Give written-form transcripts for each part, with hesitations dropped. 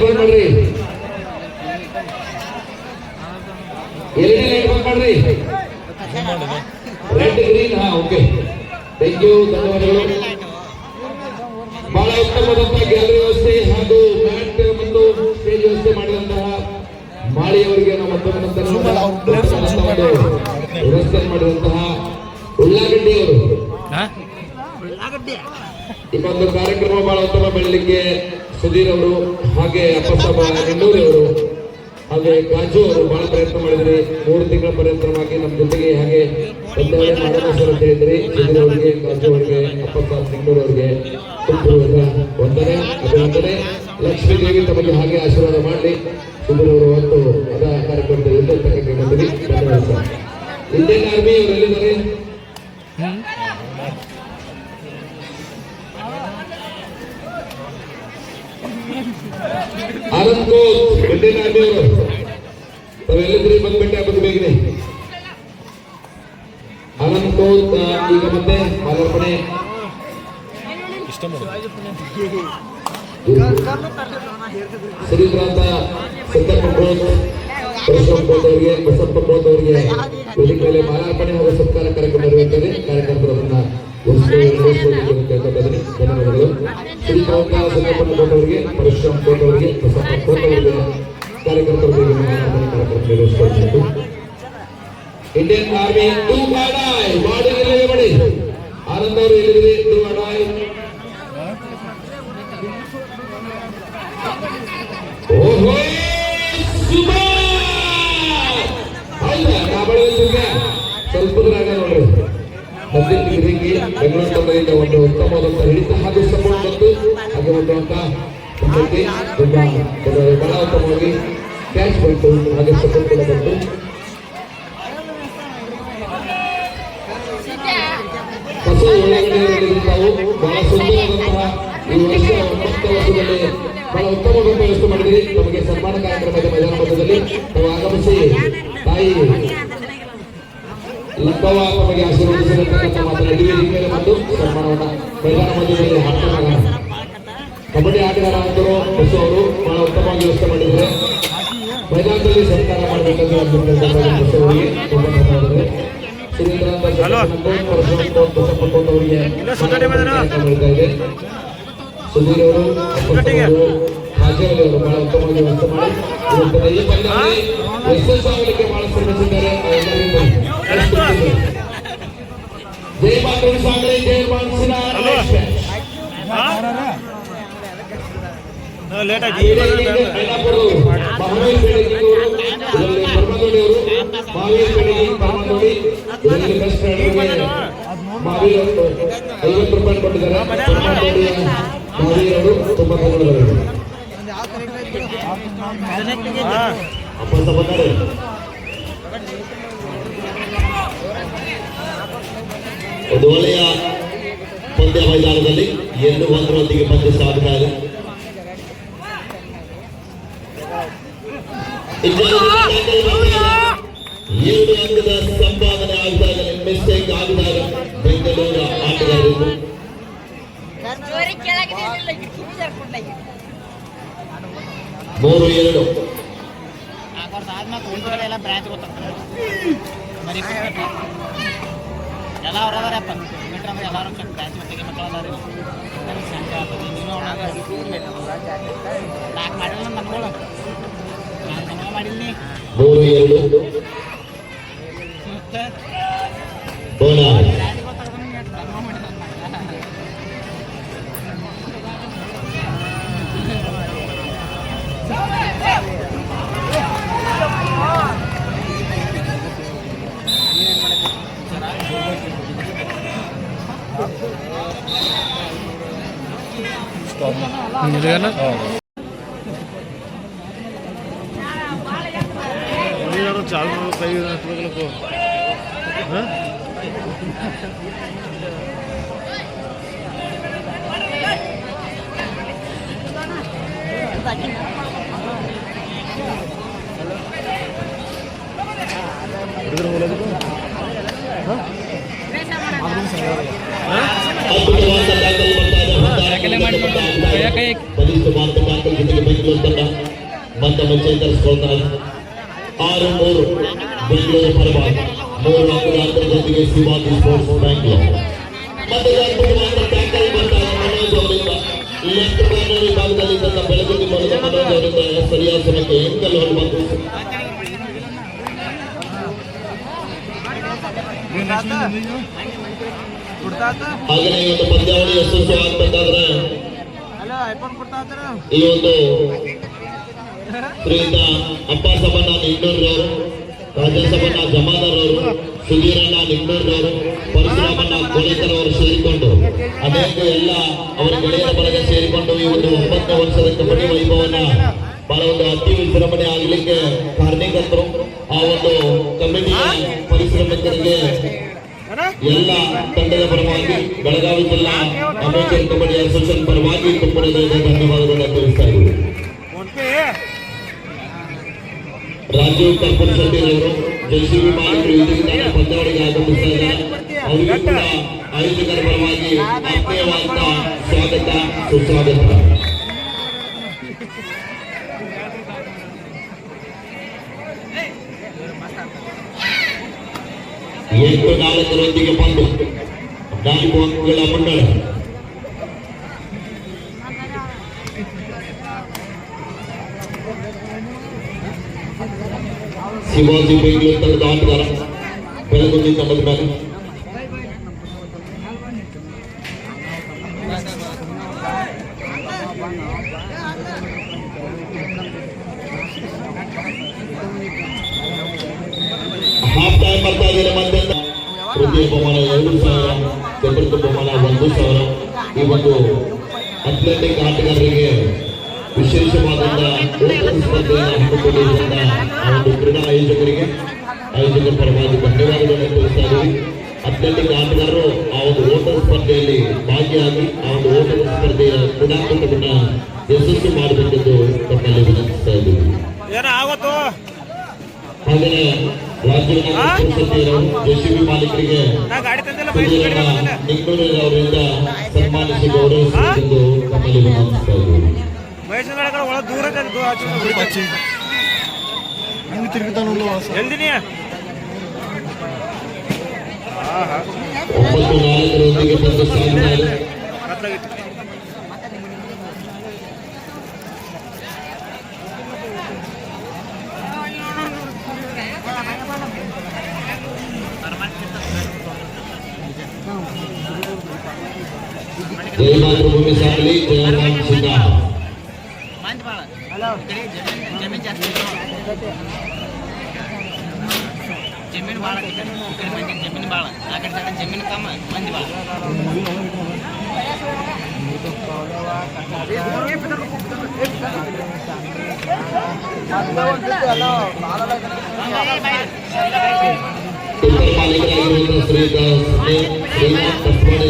ಬಂದ್ ಮಾಡ್ರಿ, LED light ಬಂದ್ ಮಾಡ್ರಿ. ರೆಡ್ ಗ್ರೀನ್, ಹಾ ಓಕೆ, ಥ್ಯಾಂಕ್ ಯು, ಧನ್ಯವಾದಗಳು. ಬಹಳ ಉತ್ತಮವಾದಂತಹ ಗ್ಯಾಲರಿ ವ್ಯವಸ್ಥೆ ಹಾಗೂ ಮ್ಯಾಟ್ ಮತ್ತು ಸ್ಟೇಜ್ ವ್ಯವಸ್ಥೆ ಮಾಡಿದಂತಹ ಮಾಳಿಯವರಿಗೆ ನಾವು ಮತ್ತೊಮ್ಮೆ ವ್ಯವಸ್ಥೆ ಮಾಡಿದಂತಹ ಉಳ್ಳಾಗಡ್ಡಿ ಅವರು ಈ ಒಂದು ಕಾರ್ಯಕ್ರಮ ಬಹಳ ಉತ್ತಮ ಬೆಳಲಿಕ್ಕೆ ಸುಧೀರ್ ಅವರು ಹಾಗೆ ಅಪ್ಪಸಾಬ ನಿಂಡೂರಿ ಅವರು ಹಾಗೆ ಕಾಜು ಅವರು ಬಹಳ ಪ್ರಯತ್ನ ಮಾಡಿದ್ರಿ. 3 ತಿಂಗಳ ಪರಿಶ್ರಮವಾಗಿ ನಮ್ಮ ಜೊತೆಗೆ ಹಾಗೆ ಒಂದೊಳ್ಳೆ ಮಾರ್ಗದರ್ಶನ ಅಂತ ಹೇಳಿದ್ರಿ. ಸುಧೀರ್ ಅವರಿಗೆ, ಕಾಜು ಅವರಿಗೆ, ಅಪ್ಪಸಾಬ ನಿಂಡೂರಿ ಅವರಿಗೆ ವಂದನೆ, ಅಭಿನಂದನೆ. ಲಕ್ಷ್ಮೀ ದೇವಿ ತಮಗೆ ಹಾಗೆ ಆಶೀರ್ವಾದ ಮಾಡಲಿ. ಸುಧೀರ್ ಅವರು ಒಂದು ಅದ ಕಾರ್ಯಕ್ರಮದಲ್ಲಿ ಬಂದಿರಿ. ಧನ್ಯವಾದ ಸರ್. ಇಂಡಿಯನ್ ಆರ್ಮಿ ಅವರು ಎಲ್ಲಿದ್ದಾರೆ? ಆನಂದ್ ಕೋಚ್ ಇಂಡಿಯನ್ ಆರ್ಮಿ ಅವರು ತಾವೆಲ್ಲಿದ್ರಿ? ಬಂದ್ಬಿಟ್ಟೆ ಬಂದು ಬೇಗನೆ. ಆನಂದ್ ಕೋಚ್ ಈಗ ಮತ್ತೆ ಮಾಲಾರ್ಪಣೆ ಶ್ರೀಕಾಂತ ಸತ್ಯಪ್ಪ ಕೋಚ್, ಪರಶುರಾಮ್ ಕೋಚ್ ಅವರಿಗೆ, ಬಸಪ್ಪ ಕೋಚ್ ಅವರಿಗೆ ವೇದಿಕೆಯಲ್ಲಿ ಮಾಲಾರ್ಪಣೆ ಹಾಗೂ ಸತ್ಕಾರ ಕಾರ್ಯಕ್ರಮ ಇರುತ್ತದೆ. ಕಾರ್ಯಕ್ರಮವನ್ನು ಧನ್ಯವಾದಗಳು. ಶ್ರೀಕಾಂತ ಸತ್ಯಪ್ಪ ಕೋಚ್ ಅವರಿಗೆ, ಪರಶುರಾಮ್ ಕೋಚ್ ಅವರಿಗೆ, ಬಸಪ್ಪ ಕೋಚ್ ಅವರಿಗೆ ಕಾರ್ಯಕರ್ತರಿಗೆ ಮಾಲಾರ್ಪಣೆ ಕಾರ್ಯಕ್ರಮ ನಿರ್ವಹಿಸಬೇಕು. ಇಂಡಿಯನ್ ಆರ್ಮಿ ತೂಗಾಡಾಯ್ ಮಾಡಿ ಮಾಡಿ ಆನಂದ್ ಅವರು ಎಲ್ಲಿದೆ? ತೂಗಾಡಾಯ್ ಸ್ವಲ್ಪ ನೋಡ್ರಿ. ಮಧ್ಯಗಿರಿಗೆ ಬೆಂಗಳೂರು ತಂಡದಿಂದ ಒಂದು ಉತ್ತಮವಾದಂತ ಹಿಡಿತ ಹಾಗೂ ಸಪೋರ್ಟ್ ಬಂತು. ಹಾಗೆ ಒಂದು ಅಂಕ ತುಂಬಾ ಬಹಳ ಉತ್ತಮವಾಗಿ ಕ್ಯಾಚ್ ಬಂತು, ಹಾಗೆ ಸಪೋರ್ಟ್ ಕೂಡ ಬಂತು. ಹೊಸ ಒಳಗಡೆ ತಾವು ಬಹಳ ಸುಂದರವಾದಂತಹ ಈ ವರ್ಷ 9 ವರ್ಷದಲ್ಲಿ ಬಹಳ ಉತ್ತಮವಾದ ವ್ಯವಸ್ಥೆ ಮಾಡಿದ್ರಿ. ನಮಗೆ ಸನ್ಮಾನ ಕಾರ್ಯಕ್ರಮದ ಮೈದಾನ ಮಧ್ಯದಲ್ಲಿ ನಾವು ಆಗಮಿಸಿ ತಾಯಿ ಲಕ್ಕವ್ವ ತಮಗೆ ಆಶೀರ್ವದಿಸಿರತಕ್ಕಂಥ ಮಾತನಾಡಿ ವೇದಿಕೆಯಲ್ಲಿ ಬಂದು ಸನ್ಮಾನವನ್ನ ಮೈದಾನ ಮಧ್ಯದಲ್ಲಿ ಹಾಕ್ತಾರೆ. ಕಬಡ್ಡಿ ಆಟಗಾರ ಅಂತರು ಬಸ್ಸು ಅವರು ಬಹಳ ಉತ್ತಮವಾಗಿ ವ್ಯವಸ್ಥೆ ಮಾಡಿದ್ದಾರೆ. ಮೈದಾನದಲ್ಲಿ ಸತ್ಕಾರ ಮಾಡಬೇಕಂದ್ರೆ ಬಸ್ಸು ಅವರಿಗೆ ತುಂಬಾ ಧನ್ಯವಾದಗಳು. ಶ್ರೀಕಾಂತ ಬಸಪ್ಪ ಕೋಟ್ ಅವರಿಗೆ ಸುಧೀರ್ ಅವರು, ಹಾಜರಲ್ಲಿ ಅವರು ಬಹಳ ಉತ್ತಮವಾಗಿ ವ್ಯವಸ್ಥೆ ಮಾಡಿ ಈ ಪಂದ್ಯದಲ್ಲಿ ಯಶಸ್ಸಾಗಲಿಕ್ಕೆ ಬಹಳ ಶ್ರಮಿಸಿದ್ದಾರೆ. ಜೈ ಮಾತೃ ಸಾಗಲಿ, ಜೈ ಮಾನಸಿನ ₹50 ಕೊಟ್ಟಿದ್ದಾರೆ. ಅವರು ತುಂಬಾ ಧನ್ಯವಾದಗಳು. ಒಂದು ಒಳ್ಳೆಯ ಪಂದ್ಯ ಮೈದಾನದಲ್ಲಿ 2-1 ಪಂದ್ಯ ಸಾಗ್ತಾ ಇದೆ. 2 ಅಂಕದ ಸಂಪಾದನೆ ಆಗಿದಾಗ ಮಿಸ್ಟೇಕ್ ಆಗಿದಾಗ ಬೆಂಗಳೂರು ಆಟಗಾರರು 3-2 ಎಲ್ಲ ಅವ್ರದಾರಪ್ಪ ಎಲ್ಲರೂ ಬ್ಯಾಚ್ ಮಟ್ಟಿಗೆ ಮಕ್ಕಳದಾರ ನಾಲ್ಕು ಮಾಡಿಲ್ಲ ಮನ್ಗಳು ನಾನು ಮಾಡಿಲ್ನಿ 3-2 चालू कई को ಬಲಿಷ್ಠ ಭಾರತ ಬೆಂಗಳೂರು ತಂಡ ಮತ್ತೊಮ್ಮೆ ಚೇತರಿಸಿಕೊಳ್ತಾರೆ. 6-3 ಬೆಂಗಳೂರು ಪರವಾಗಿ 3 ಅಂಕದ ಅಂತರದೊಂದಿಗೆ ಶಿವಾಜಿ ಸ್ಪೋರ್ಟ್ಸ್ ಬ್ಯಾಂಗ್ಳೂರ್. ಮತ್ತೆ ಟ್ಯಾಕಲ್ ಮಾಡ್ತಾರೆ ಮನೋಜ್ ಅವರಿಂದ. ಲೆಫ್ಟ್ ಕಾರ್ನರ್ ವಿಭಾಗದಲ್ಲಿ ತನ್ನ ಬೆಳಗುತ್ತಿ ಮಾಡಿದ ಮನೋಜ್ ಅವರಿಂದ ಸರಿಯಾದ ಸಮಯಕ್ಕೆ ಎಂಕಲ್ ಹೊರಡು ಬಂತು. ಹಾಗೆಯೇ ಈ ಒಂದು ಪಂದ್ಯಾವಳಿ ಯಶಸ್ವಿ ಆಗ್ಬೇಕಾದ್ರೆ ಈ ಒಂದು ಶ್ರೀಯುತ ಅಪ್ಪ ಸಬಣ್ಣ ನಿಗ್ನೂರ್ರವರು, ರಾಜಸಬಣ್ಣ ಜಮಾದಾರ್ ಅವರು, ಸುಧೀರಣ್ಣ ನಿಗ್ನೂರ್ರವರು, ಪರಶುರಾಮಣ್ಣ ಕೋಳಿಕರ್ ಅವರು ಸೇರಿಕೊಂಡು ಅನೇಕ ಎಲ್ಲ ಅವರ ಗೆಳೆಯರ ಬಳಗ ಸೇರಿಕೊಂಡು ಈ ಒಂದು 9ನೇ ವರ್ಷದ ಕಬಡ್ಡಿ ವೈಭವನ ಬಹಳ ಒಂದು ಅತಿ ವಿಜೃಂಭಣೆ ಆಗಲಿಕ್ಕೆ ಕಾರಣೀಕರ್ತರು. ಆ ಒಂದು ಕಮಿಟಿಯ ಪರಿಶ್ರಮಿಕರಿಗೆ ಎಲ್ಲ ತಂಡದ ಪರವಾಗಿ ಬೆಳಗಾವಿ ಜಿಲ್ಲಾ ಅಮೇಚರ್ ಕಬಡ್ಡಿ ಅಸೋಸಿಯೇಷನ್ ಪರವಾಗಿ ತುಂಬ ಧನ್ಯವಾದಗಳನ್ನು ತಿಳಿಸ್ತಾ ಇದ್ದೀವಿ. ರಾಜೀವ್ ಕರ್ಪೂರ್ ಶೆಟ್ಟಿ ಅವರು ಜೆಸಿಬಿ ಮಾಲೀಕರು ಇದರಿಂದ ಪಂದ್ಯಾವಳಿಗೆ ಆಗಮಿಸ್ತಾ ಇದ್ದಾರೆ. ಅವರಿಗೂ ಕೂಡ ಆಯೋಜಕರ ಪರವಾಗಿ ಆತ್ಮೀಯವಾದ ಸ್ವಾಗತ ಸುಸ್ವಾಗತ. 8-4 ಬಂದು 4 ಅಂಕಗಳ ಮಂಡಳ. ಶಿವಾಜಿ ಬೆಂಗಳೂರು ತಂಡದ ಆಟಗಾರ ಬೆಳಗುಂದಿ ತಂಡದ ಮೇಲೆ ಹಾಫ್ ಟೈಮ್ ಬರ್ತಾ ಇದ್ದಾರೆ. ಮತ್ತೆ ತೃತೀಯ ಬಹುಮಾನ 2,000, ಚತುರ್ಥ ಬಹುಮಾನ 1,000. ಈ ಒಂದು ಅಥ್ಲೆಟಿಕ್ ಆಟಗಾರರಿಗೆ ವಿಶೇಷವಾದಂತ ಸ್ಪರ್ಧೆಯನ್ನು ಹಮ್ಮಿಕೊಂಡಿರುವಂತಹ ಆ ಒಂದು ಕ್ರೀಡಾ ಆಯೋಜಕರ ಪರವಾಗಿ ಧನ್ಯವಾದಗಳನ್ನು ತಿಳಿಸ್ತಾ ಇದ್ದೀವಿ. ಅಥ್ಲೆಟಿಕ್ ಆಟಗಾರರು ಆ ಒಂದು ಓಟದ ಸ್ಪರ್ಧೆಯಲ್ಲಿ ಭಾಗಿಯಾಗಿ ಆ ಒಂದು ಓಟದ ಸ್ಪರ್ಧೆಯ ಕ್ರೀಡಾಕೂಟವನ್ನು ಯಶಸ್ವಿ ಮಾಡಬೇಕೆಂದು ತಮ್ಮಲ್ಲಿ ವಿನಂತಿಸ್ತಾ ಇದ್ದೀವಿ. ಹಾಗೆಯೇ ರಾಜ್ಯದ ಜೆಸಿಬಿ ಮಾಲೀಕರಿಗೆ ನಿಗ್ನೂರು ಅವರಿಂದ ಸನ್ಮಾನಿಸಿ ಗೌರವಿಸಬೇಕೆಂದು ತಮ್ಮಲ್ಲಿ ವಿನಂತಿಸ್ತಾ ಇದ್ದೀವಿ. 9-4 ಬಂದು ಸಾಗಿದ್ದಾರೆ. जय मातृभूमि सागली जयराम सिंह जमीन जास्त जमीन बाळ जमीन बाळ जमीन कम मंदी बाळ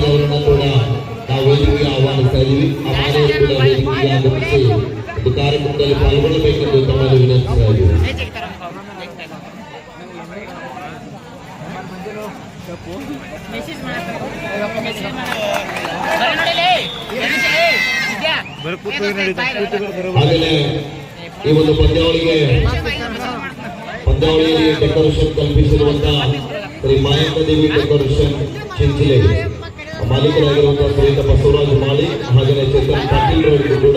ಅವರನ್ನು ಕೂಡ ನಾವು ವೇದಿಕೆಗೆ ಆಹ್ವಾನಿಸ್ತಾ ಇದ್ದೀವಿ. ಆ ಮಾನವರು ಕೂಡ ವೇದಿಕೆಗೆ ಆಗಮಿಸಿ ಈ ಕಾರ್ಯಕ್ರಮದಲ್ಲಿ ಪಾಲ್ಗೊಳ್ಳಬೇಕೆಂದು ತಮ್ಮಲ್ಲಿ ವಿನಂತಿಸ್ತಾ ಇದ್ದೀವಿ. ಹಾಗೆಯೇ ಈ ಒಂದು ಪಂದ್ಯಾವಳಿಯಲ್ಲಿ ಡೆಕೋರೇಷನ್ ಕಲ್ಪಿಸಿರುವಂತಹ ಶ್ರೀ ಮಾಯಕ್ಕ ದೇವಿ ಡೆಕೋರೇಷನ್ ಚಿಂಚಿಲೆ ಮಾಲೀಕರಾಗಿರುವಂತಹ ಶ್ರೀಯುತ ಬಸವರಾಜ ಮಾಳಿ ಹಾಗೆಯೇ ಚೇತನ್ ಪಾಟೀಲ್ ಅವರಿಗೂ ಕೂಡ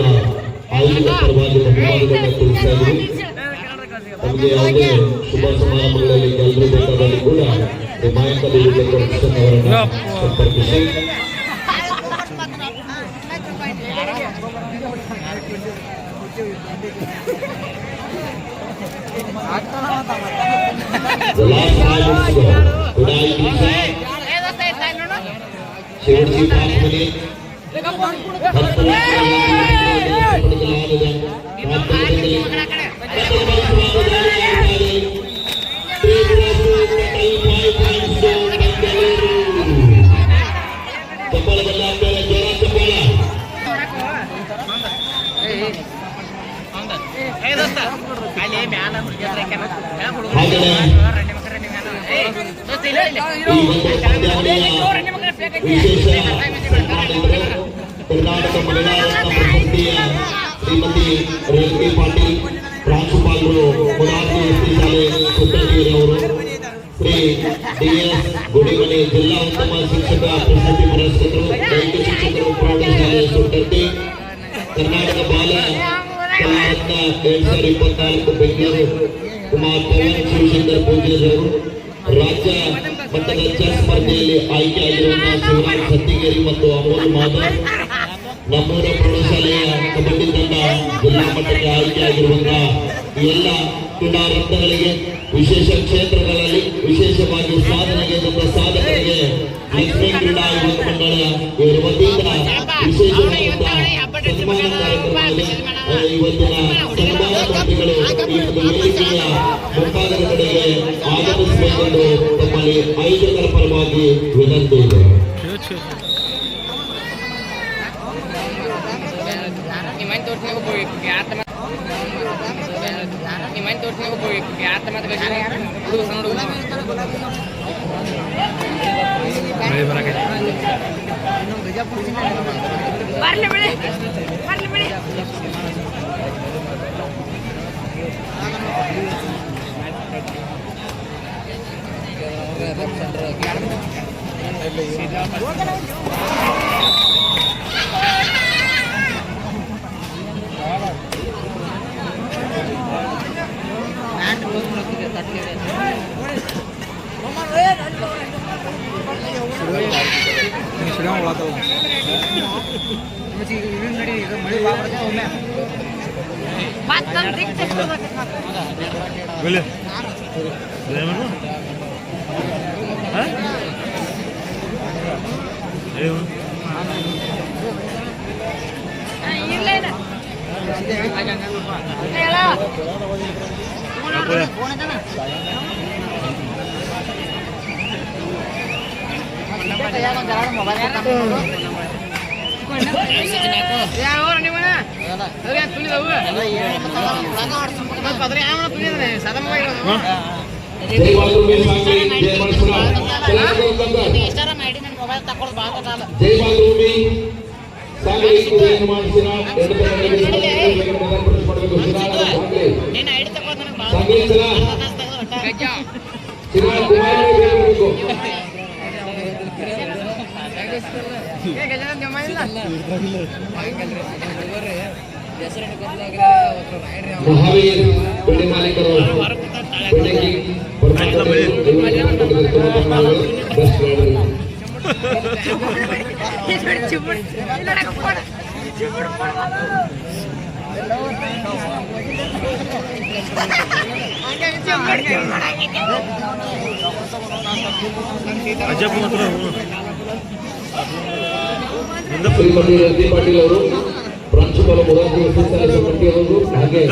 ಆಯೋಜಕ ಪರವಾಗಿ ಧನ್ಯವಾದಗಳನ್ನು ತಿಳಿಸ್ತಾ ಇದ್ದೀವಿ. ನಮಗೆ ಯಾವುದೇ ಶುಭ ಸಮಾರಂಭಗಳಲ್ಲಿ ಎಲ್ಲರೂ ಬೇಕಾದಲ್ಲಿ ಕೂಡ ಶ್ರೀ ಮಾಯಕ್ಕ ದೇವಿ ಡೆಕೋರೇಷನ್ ಅವರನ್ನು ಸಂಪರ್ಕಿಸಿ शेवटची 5 मिनिट ವಿಶೇಷ ಕರ್ನಾಟಕ ಮಹಿಳಾ ಪ್ರಶಸ್ತಿಯ ಶ್ರೀಮತಿ ರೇವತಿ ಪಾಟೀಲ್, ಪ್ರಾಂಶುಪಾಲರು ಮುರಾರ್ಜಿ ಎಸ್ಟಿ ಶಾಲೆ ಸುತ್ತಂಗಿರಿಯವರು, ಶ್ರೀ ಡಿ.ಎಸ್. ಗುಡಿಮನಿ ಜಿಲ್ಲಾ ಉತ್ತಮ ಶಿಕ್ಷಕ ಪ್ರಶಸ್ತಿ ಪುರಸ್ಕೃತರು, ದೈಹಿಕ ಶಿಕ್ಷಕರು ಪ್ರೌಢಶಾಲೆ ಸುತ್ತಂಗಿ, ಕರ್ನಾಟಕ ಬಾಲ ಕಲಾರತ್ನ 2024 ಬೆಂಗಳೂರು ಕುಮಾರ್ ಪವನ್ ಶಿವಶಂಕರ್ ಪೂಜಾರಿಯವರು, ರಾಜ್ಯ ಮಟ್ಟದ ಚೆಸ್ ಸ್ಪರ್ಧೆಯಲ್ಲಿ ಆಯ್ಕೆಯಾಗಿರುವಂತಹ ಶಿವರಾಮ್ ಸತ್ತಿಗೇರಿ ಮತ್ತು ಅಮೋಲ್ ಮಾಧವ್, ನಮ್ಮೂರ ಪ್ರೌಢಶಾಲೆಯ ಕಬಡ್ಡಿ ತಂಡ ಜಿಲ್ಲಾ ಮಟ್ಟಕ್ಕೆ ಆಯ್ಕೆಯಾಗಿರುವಂತಹ ಎಲ್ಲ ಕ್ರೀಡಾ ರತ್ನಗಳಿಗೆ, ವಿಶೇಷ ಕ್ಷೇತ್ರಗಳಲ್ಲಿ ವಿಶೇಷವಾಗಿ ಸಾಧನೆಗೈದಂತ ಸಾಧಕರಿಗೆ ಲಕ್ಷ್ಮೀ ಕ್ರೀಡಾ ಯುವಕ ಮಂಡಳ ಇವರ ವತಿಯಿಂದ ವಿಶೇಷವಾದಂತಹ ಸನ್ಮಾನ ಕಾರ್ಯಕ್ರಮದಲ್ಲಿ ಇವತ್ತಿನ ಸನ್ಮಾನಾರ್ಥಿಗಳು ಈ ವೇದಿಕೆಯ ಮುಂಭಾಗದ ಕಡೆಗೆ ಆಗಮಿಸಬೇಕೆಂದು ತಮ್ಮಲ್ಲಿ ಆಯೋಜಕರ ಪರವಾಗಿ ವಿನಂತಿ ಇದೆ. ನಿಮ್ಮನೆ ತೋರಿಸಿ ಹೋಗ್ಬೇಕು ಯಾರ ನಿಮ್ಮನೆ ತೋರಿಸಿ ಹೋಗ್ಬೇಕು ಯಾರ ಮತ್ತೆ ಬರ್ಲಿ ಬಿಡಿ ಬರ್ಲಿ ಬಿಡಿ. ಮಹಾವೀರ್ ಬೆಳೆ ಮಾಲೀಕರು ಬೆಳಗ್ಗೆ ಶ್ರೀಮತಿ ರೇವತಿ ಪಾಟೀಲ್ ಅವರು, ಪ್ರಾಂಶುಪಾಲ ಮುರಾರ್ಜಿ ಎಸ್ಟಿ ಶಾಲೆ ಸುತ್ತಂಗಿಯವರು, ಹಾಗೆ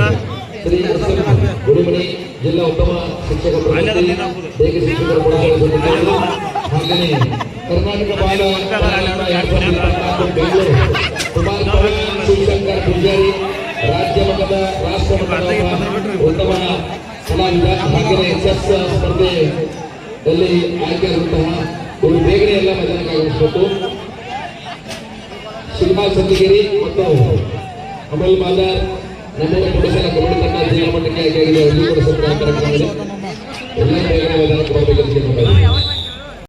ಶ್ರೀ ಎಸ್.ಎಂ. ಗುಡಿಮನಿ ಜಿಲ್ಲಾ ಉತ್ತಮ ಶಿಕ್ಷಕ ಪ್ರಶಸ್ತಿ, ದೈಹಿಕ ಶಿಕ್ಷಕರ ಪ್ರಶಸ್ತಿ, ಹಾಗೆಯೇ ಕರ್ನಾಟಕ ಬಾಲ ಕಲಾರತ್ನ 2024 ಬೆಂಗಳೂರು ಕುಮಾರ್ ಪವನ್ ಶಿವಶಂಕರ್ ಪೂಜಾರಿ, ರಾಜ್ಯ ಮಟ್ಟದ ರಾಷ್ಟ್ರ ಮಟ್ಟದ ಉತ್ತಮ ಕಲಾವಿದ, ಹಾಗೆಯೇ ಚೆಸ್ ಸ್ಪರ್ಧೆಯಲ್ಲಿ ಆಯ್ಕೆಯಾದಂತಹ ಒಂದು ಬೇಗನೆ ಎಲ್ಲ ಮೈದಾನಕ್ಕೆ ಆಗಮಿಸಬೇಕು. ಶಿಲ್ಪಾ ಸತ್ತಿಗೇರಿ ಮತ್ತು ಅಮಲ್ ಮಾದಾರ್ ನಮ್ಮೂರ ಪ್ರೌಢಶಾಲಾ ಕಬಡ್ಡಿ ತಂಡ ಜಿಲ್ಲಾ ಮಟ್ಟಕ್ಕೆ ಆಯ್ಕೆಯಾಗಿದೆ. ಅಲ್ಲಿ ಕೂಡ ಕಾರ್ಯಕ್ರಮದಲ್ಲಿ ಎಲ್ಲ ಬೇಗನೆ ಮೈದಾನಕ್ಕೆ ಬರಬೇಕೆಂದು